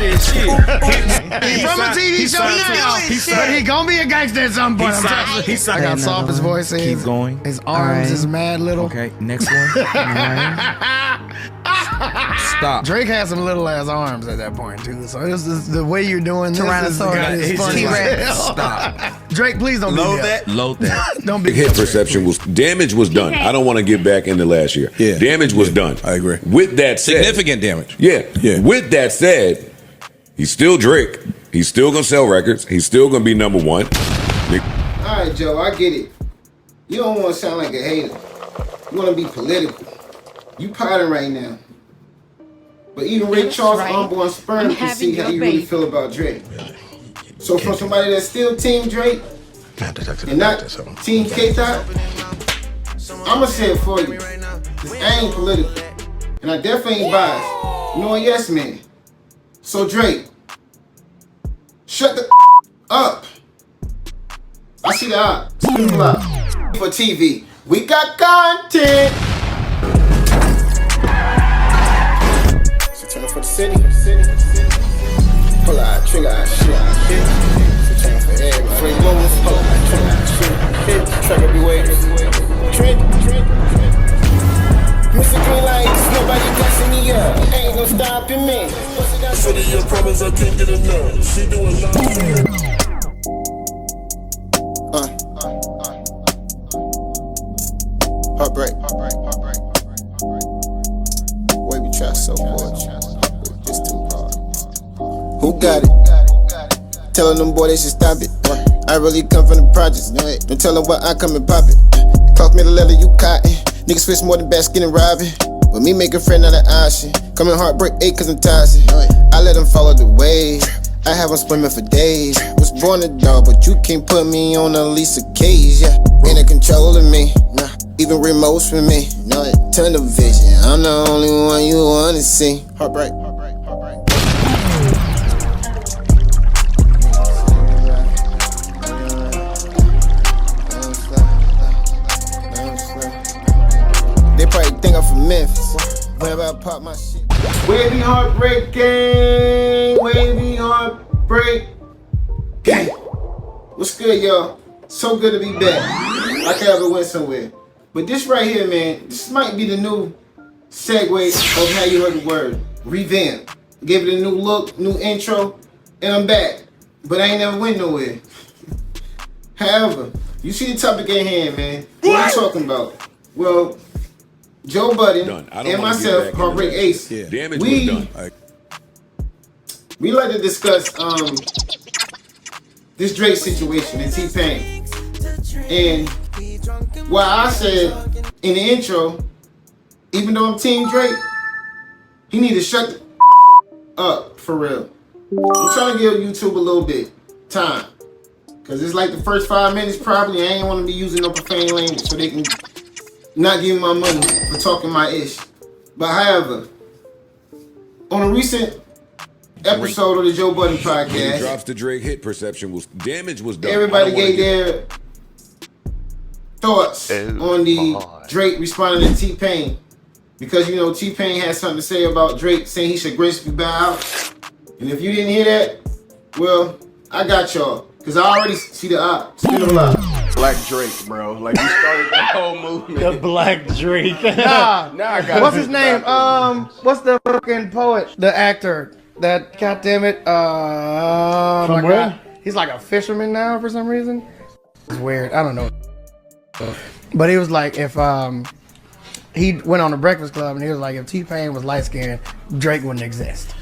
said shit. He's from a TV show now. But he gonna be a gangster at some point. I got soft his voice is. Keep going. His arms is mad little. Okay, next one. Stop. Drake had some little ass arms at that point too. So this is the way you're doing this. Tyrannosaurus. Funny. Stop. Drake, please don't Load do that. Load that. Don't be Hit perception was damage was done. I don't want to get back into last year. Yeah. Damage was done. I agree. With that said, Significant damage. Yeah. Yeah. With that said, he's still Drake. He's still gonna sell records. He's still gonna be number one. All right, Joe, I get it. You don't want to sound like a hater. You want to be political. You potting right now. But even Ray Charles' unborn sperm can see how you really feel about Drake. So from somebody that's still Team Drake and not Team K-Top, I'ma say it for you. Cause I ain't political. And I definitely ain't biased. You know a yes man. So Drake, shut the up. I see the eye. Speak loud. For TV, we got content. So turn for the city. Pull out, trigger out, shit out, hit. So turn for every free moments. Pull out, trigger out, shit, hit. Track everywhere. Trent. Mr. Green Lights, nobody dancing me up. Ain't no stopping me. City of promise, I can't get enough. She doing nothing. Heartbreak. Wavy try so hard. It's too hard. Who got it? Telling them boy they should stop it. I really come from the projects. Don't tell them what I come and pop it. Cost me the leather, you cotton. Niggas switch more than basket and robbing. But me make a friend not an option. Coming heartbreak 8 cause I'm toxic. I let them follow the wave. I have them swimming for days. Was born a dog, but you can't put me on a lease of cage. Yeah, ain't in control of me. Nah, even remotes for me. No, tunnel vision. I'm the only one you wanna see. Heartbreak. They probably think I'm from Memphis. But if I pop my shit. Wavy Heartbreak Gang. Wavy Heartbreak Gang. What's good, y'all? So good to be back. Like I ever went somewhere. But this right here, man, this might be the new segue of how you heard the word. Revamp. Gave it a new look, new intro, and I'm back. But I ain't never went nowhere. However, you see the topic at hand, man. What are you talking about? Well, Joe Budden and myself, Heartbreak Ace, Damage was done. We like to discuss this Drake situation and T-Pain. And while I said in the intro, even though I'm Team Drake, he need to shut the up for real. I'm trying to give YouTube a little bit time. Cause it's like the first 5 minutes probably I ain't want to be using no profane language so they can not give me my money for talking my ish. But however, on a recent episode of the Joe Budden podcast, When he drops the Drake hit perception was damage was done. everybody gave their thoughts on the Drake responding to T-Pain. Because you know T-Pain had something to say about Drake saying he should gracefully bow out. And if you didn't hear that, well, I got y'all. Cause I already see the op. Spin them out. Black Drake, bro. Like you started that whole movement. The Black Drake. Nah. Now I got What's his name? What's the fucking poet? The actor. That goddamn From where? God. He's like a fisherman now for some reason. It's weird. I don't know. But he was like, if he went on the Breakfast Club and he was like, if T-Pain was light skinned, Drake wouldn't exist.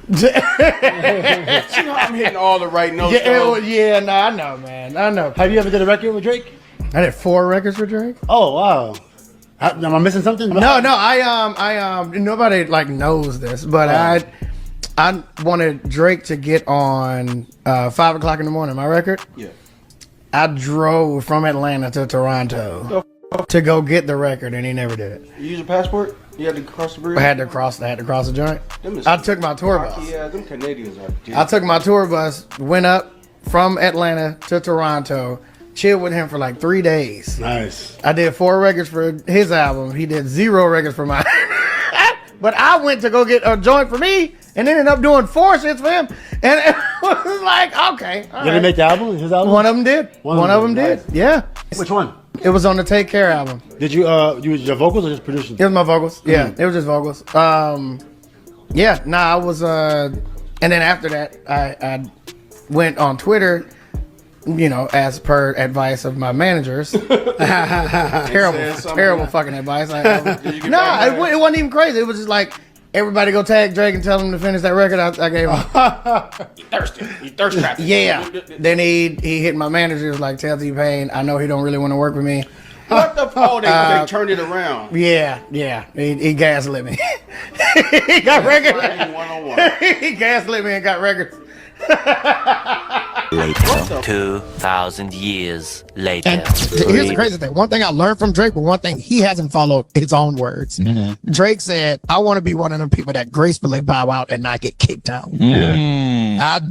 You know I'm hitting all the right notes. I know, man. I know. Have you ever did a record with Drake? I did 4 records for Drake. Oh wow. Am I missing something? No, I nobody like knows this, but I wanted Drake to get on 5 o'clock in the morning. My record. Yeah. I drove from Atlanta to Toronto to go get the record, and he never did it. You use a passport? You had to cross the bridge? I had to cross the joint. I took my tour bus. Yeah, them Canadians are dead. I took my tour bus, went up from Atlanta to Toronto, chilled with him for like 3 days. Nice. I did 4 records for his album. He did 0 records for mine. But I went to go get a joint for me, and ended up doing 4 shits for him. And it was like, okay. All Did he right. make the album? His album? One of them did. One of them did. Nice. Yeah. Which one? It was on the Take Care album. Did you use your vocals or just producing? It was my vocals. Yeah, it was just vocals. Yeah, I was and then after that I went on Twitter, as per advice of my managers. terrible fucking advice. It wasn't even crazy. It was just like, everybody go tag Drake and tell him to finish that record I gave him. You thirst trap. Yeah. Then he hit my manager. He was like, tell T-Pain, I know he don't really want to work with me. What the fuck? They turned it around. Yeah. He gaslit me. He got records. He gaslit me and got records. 2,000 years later. And here's the crazy thing. One thing I learned from Drake, but one thing he hasn't followed his own words. Mm-hmm. Drake said, I want to be one of them people that gracefully bow out and not get kicked out. I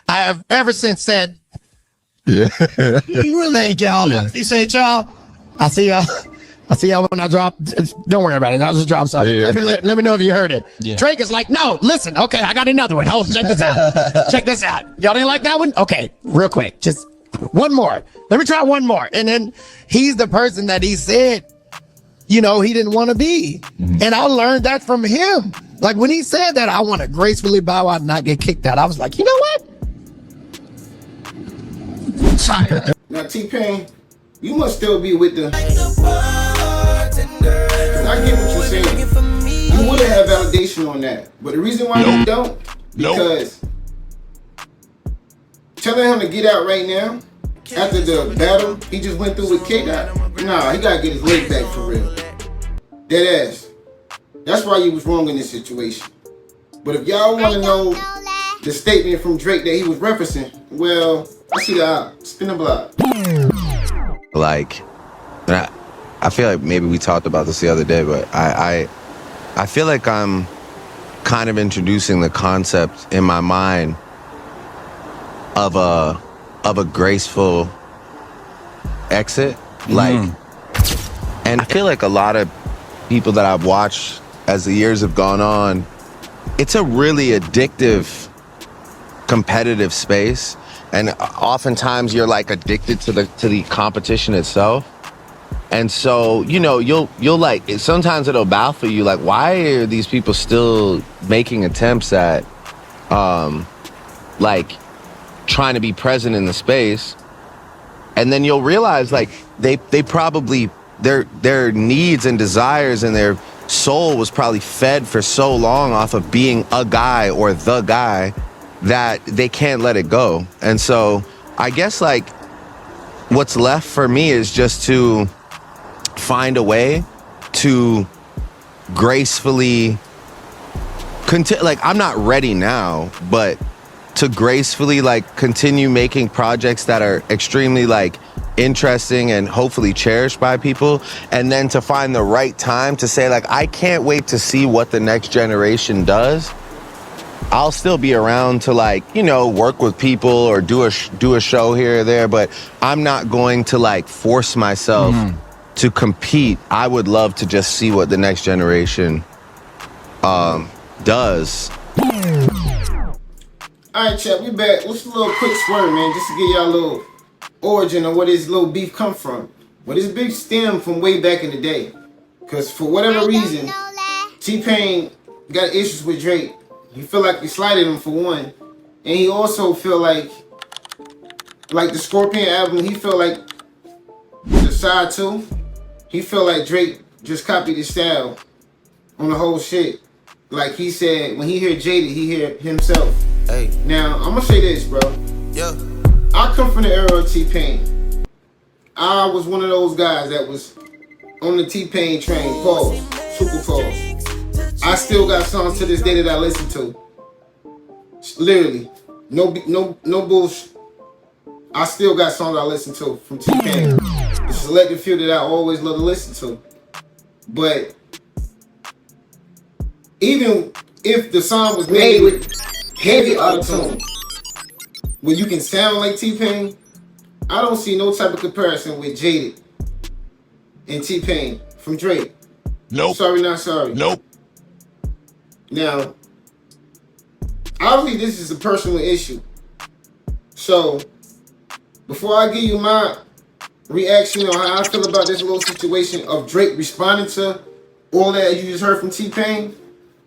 have ever since said, you really ain't y'all. He said, y'all, I see y'all when I drop. Don't worry about it. I'll just drop something. Yeah. Let me know if you heard it. Yeah. Drake is like, no, listen. Okay, I got another one. Hold, check this out. Check this out. Y'all didn't like that one? Okay, real quick. Just one more. Let me try one more. And then he's the person that he said, he didn't want to be. Mm-hmm. And I learned that from him. Like when he said that, I want to gracefully bow out and not get kicked out. I was like, you know what? Now, T-Pain, you must still be with the... I get what you're saying. You would have had validation on that. But the reason why you don't, because telling him to get out right now, after the battle he just went through with K-Dot, nah, he got to get his leg back for real. Dead ass. That's why you was wrong in this situation. But if y'all want to know the statement from Drake that he was referencing, well, I see the out. Spin the block. Like, I feel like maybe we talked about this the other day, but I feel like I'm kind of introducing the concept in my mind of a graceful exit. Like, and I feel like a lot of people that I've watched as the years have gone on, it's a really addictive, competitive space. And oftentimes you're like addicted to the competition itself. And so, you'll like, sometimes it'll baffle you, like, why are these people still making attempts at, like, trying to be present in the space? And then you'll realize, like, they probably, their needs and desires and their soul was probably fed for so long off of being a guy or the guy that they can't let it go. And so I guess like what's left for me is just to find a way to gracefully like, I'm not ready now, but to gracefully like continue making projects that are extremely like interesting and hopefully cherished by people, and then to find the right time to say like, I can't wait to see what the next generation does. I'll still be around to like, work with people or do a show here or there, but I'm not going to like force myself to compete. I would love to just see what the next generation does. All right, chat, we back. Let's do a little quick swerve, man, just to give y'all a little origin of where this little beef come from. Well, this beef stemmed from way back in the day. Because for whatever reason, T-Pain got issues with Drake. He feel like he slighted him for one. And he also feel like the Scorpion album, he feel like the side 2, he feel like Drake just copied his style on the whole shit. Like he said, when he hear Jaded, he hear himself. Hey. Now, I'm gonna say this, bro. Yeah. I come from the era of T-Pain. I was one of those guys that was on the T-Pain train. Pause. Super pause. I still got songs to this day that I listen to. Literally. No bullshit. I still got songs I listen to from T-Pain. The selected few that I always love to listen to. But even if the song was made with heavy auto-tune, where you can sound like T-Pain, I don't see no type of comparison with Jaded and T-Pain from Drake. Nope. Sorry, not sorry. Nope. Now, obviously this is a personal issue. So before I give you my reaction on how I feel about this little situation of Drake responding to all that you just heard from T-Pain,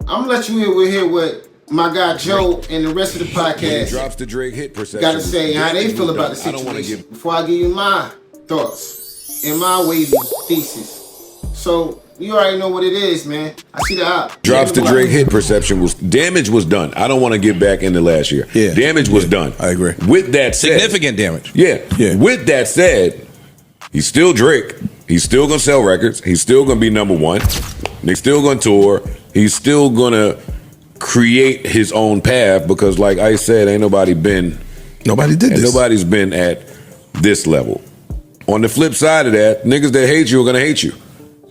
I'm gonna let you hear what my guy Joe and the rest of the podcast drops the Drake hit perception. gotta say how they feel about the situation before I give you my thoughts and my wavy thesis. So you already know what it is, man. I see the op. Drops the Drake hit perception damage was done. I don't want to get back into last year. Yeah. Damage was done. I agree. With that said, Significant damage. Yeah. Yeah. With that said, he's still Drake. He's still gonna sell records. He's still gonna be number one. He's still gonna tour. He's still gonna create his own path because, like I said, nobody did this. Nobody's been at this level. On the flip side of that, niggas that hate you are gonna hate you.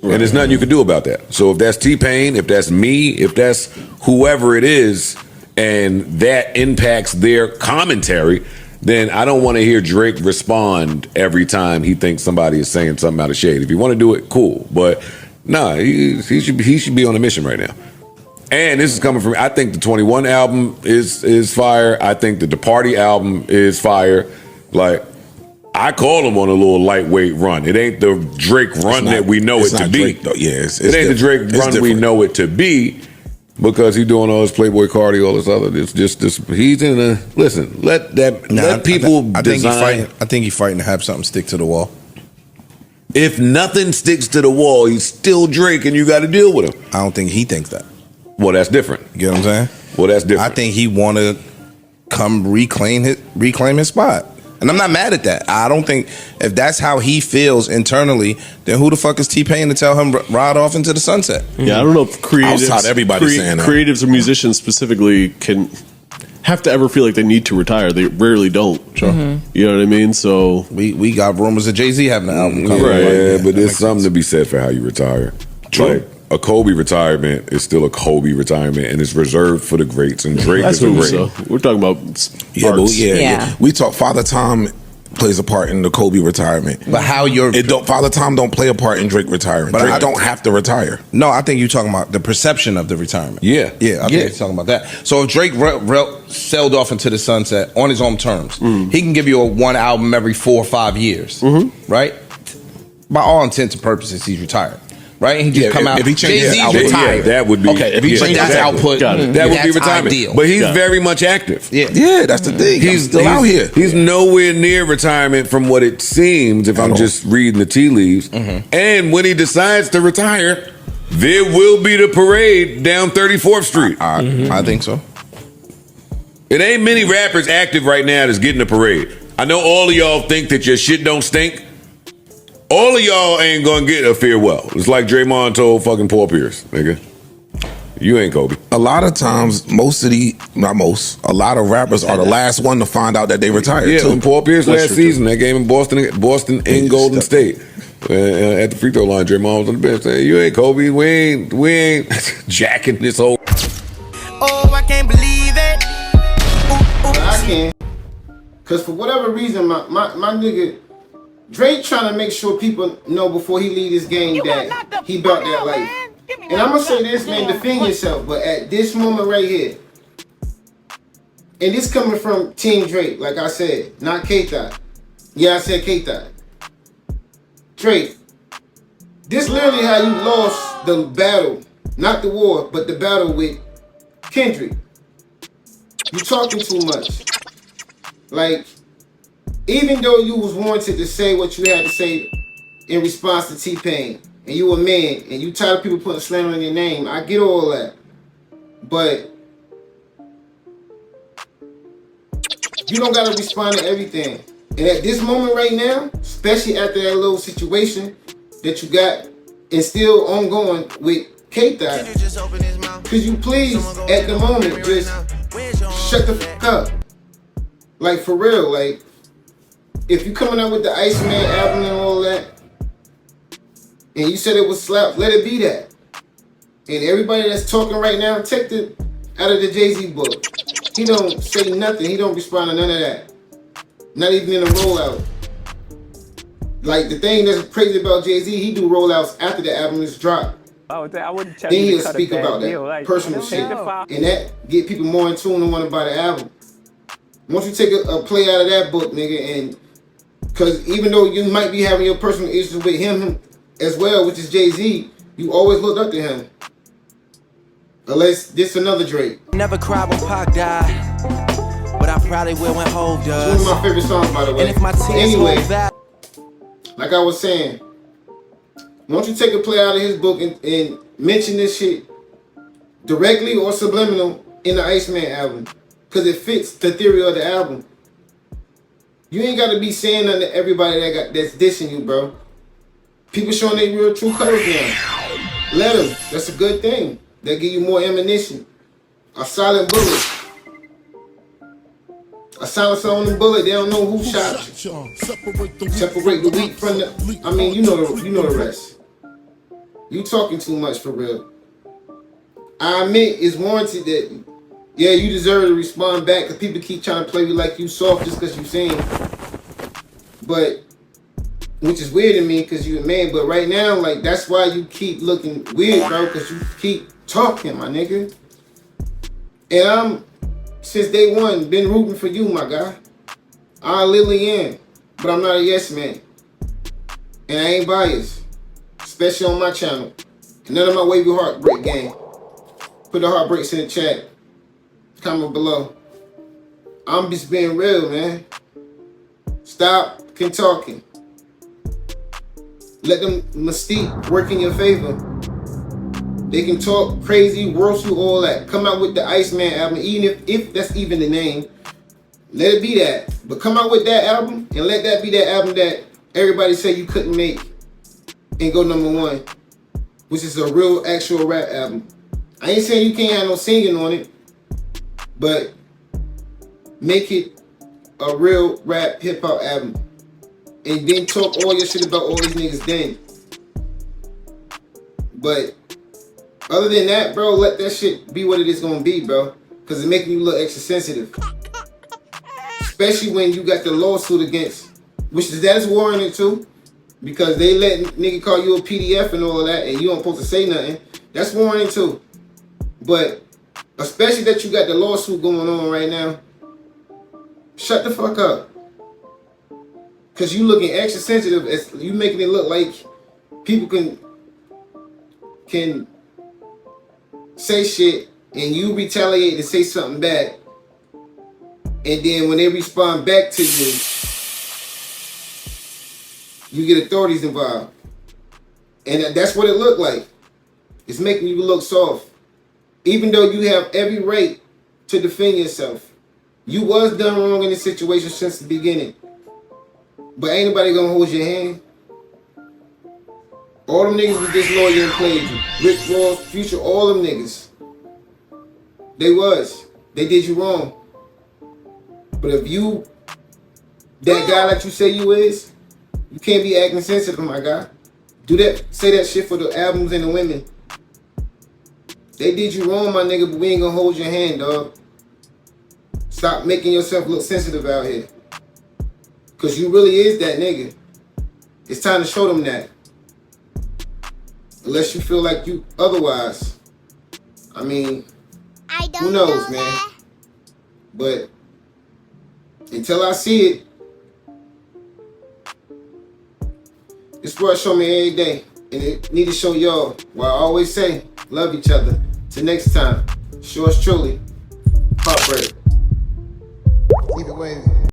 Right. And there's nothing you can do about that. So if that's T-Pain, if that's me, if that's whoever it is, and that impacts their commentary, then I don't want to hear Drake respond every time he thinks somebody is saying something out of shade. If you want to do it, cool. But nah, he should be on a mission right now. And this is coming from, I think the 21 album is fire. I think the Party album is fire. Like, I call him on a little lightweight run. It ain't the Drake run that we know it to be. Drake, it ain't the Drake run we know it to be because he's doing all this Playboy Cardi, all this other. It's just this. He's in a listen. Let people. I think he's fighting to have something stick to the wall. If nothing sticks to the wall, he's still Drake, and you got to deal with him. I don't think he thinks that. Well, that's different. You know what I'm saying? Well, that's different. I think he want to come reclaim his spot. And I'm not mad at that. I don't think if that's how he feels internally, then who the fuck is T-Pain to tell him ride off into the sunset? Yeah, I don't know if creatives or musicians specifically can have to ever feel like they need to retire. They rarely don't. Sure. You know what I mean? So we got rumors of Jay-Z having an album coming. Right. Yeah, but there's something to be said for how you retire. True. Like, a Kobe retirement is still a Kobe retirement, and it's reserved for the greats. And Drake is a great. So we're talking about We talk. Father Tom plays a part in the Kobe retirement, but how Father Tom don't play a part in Drake retirement. But Drake don't have to retire. No, I think you're talking about the perception of the retirement. Yeah, I think you're talking about that. So if Drake sailed off into the sunset on his own terms, he can give you one album every 4 or 5 years, right? By all intents and purposes, he's retired. Right, and he just come out. If he changes Jay-Z retired, that would be okay. If he changes output, that would be retirement. Ideal. But he's very much active. Yeah, that's the thing. He's still out here. He's nowhere near retirement from what it seems. If I'm just reading the tea leaves, and when he decides to retire, there will be the parade down 34th Street. I think so. It ain't many rappers active right now that's getting a parade. I know all of y'all think that your shit don't stink. All of y'all ain't gonna get a farewell. It's like Draymond told fucking Paul Pierce, nigga. You ain't Kobe. A lot of times, a lot of rappers are the last one to find out that they retired. Yeah, too. when Paul Pierce last season, that game in Boston in Golden State. At the free throw line, Draymond was on the bench saying, "You ain't Kobe. We ain't jacking this whole." Oh, I can't believe it. I can, cause for whatever reason, my nigga Drake trying to make sure people know before he leave this game that he about that life. And I'm gonna say this, man, defend yourself. But at this moment right here, and this coming from Team Drake, like I said, not K-Thot. Yeah, I said K-Thot. Drake, this literally how you lost the battle, not the war, but the battle with Kendrick. You talking too much. Like, even though you was wanted to say what you had to say in response to T-Pain, and you a man, and you tired of people putting slander on your name, I get all that. But you don't gotta respond to everything. And at this moment right now, especially after that little situation that you got and still ongoing with K-Thot, could you please, at the moment, just shut the fuck up? Like, for real, like, if you coming out with the Iceman album and all that, and you said it was slap, let it be that. And everybody that's talking right now, take the out of the Jay-Z book. He don't say nothing. He don't respond to none of that. Not even in a rollout. Like, the thing that's crazy about Jay-Z, he do rollouts after the album is dropped. I wouldn't tell Then you he'll to cut speak a bad about that deal. Like, personal take shit, the file. and that get people more in tune and want to buy the album. Once you take a play out of that book, nigga, and because even though you might be having your personal issues with him as well, which is Jay-Z, you always looked up to him. Unless this another Drake. Never cried when Pac died, but I probably will when Hov does. It's one of my favorite songs, by the way. And if my tears Anyway, hold back, like I was saying, once you take a play out of his book and mention this shit directly or subliminal in the Iceman album, because it fits the theory of the album. You ain't got to be saying nothing to everybody that's dissing you, bro. People showing their real true colors now. Let them. That's a good thing. That give you more ammunition. A silent bullet. A silencer on the bullet. They don't know who shot you. Separate the wheat from the. I mean, you know the rest. You talking too much for real. I admit it's warranted that. Yeah, you deserve to respond back because people keep trying to play you like you soft just because you sing. But, which is weird to me because you a man. But right now, like, that's why you keep looking weird, bro, because you keep talking, my nigga. And I'm, since day one, been rooting for you, my guy. I literally am. But I'm not a yes man. And I ain't biased. Especially on my channel. And none of my Wavy HeartBreak gang. Put the heartbreaks in the chat. Comment below. I'm just being real, man. Stop talking. Let them mystique work in your favor. They can talk crazy, worse you, all that. Come out with the Iceman album, even if that's even the name. Let it be that. But come out with that album and let that be that album that everybody say you couldn't make and go #1, which is a real actual rap album. I ain't saying you can't have no singing on it, but make it a real rap hip hop album. And then talk all your shit about all these niggas then. But other than that, bro, let that shit be what it is gonna be, bro. Cause it's making you look extra sensitive. Especially when you got the lawsuit against, which that is warranted too. Because they let nigga call you a PDF and all of that and you don't supposed to say nothing. That's warranted too. But especially that you got the lawsuit going on right now. Shut the fuck up. Cause you looking extra sensitive. As you making it look like people can say shit and you retaliate and say something back. And then when they respond back to you, you get authorities involved. And that's what it looked like. It's making you look soft. Even though you have every right to defend yourself. You was done wrong in this situation since the beginning. But ain't nobody gonna hold your hand. All them niggas was disloyal and played you. Rick Ross, Future, all them niggas. They was. They did you wrong. But if you, that guy like you say you is, you can't be acting sensitive, my guy. Do that, say that shit for the albums and the women. They did you wrong, my nigga, but we ain't gonna hold your hand, dog. Stop making yourself look sensitive out here. Cause you really is that nigga. It's time to show them that. Unless you feel like you otherwise. I mean, who knows, man? But until I see it, this world show me every day. And it need to show y'all. Well, I always say, love each other. Till next time, yours truly, HeartBreak. Keep it wavy.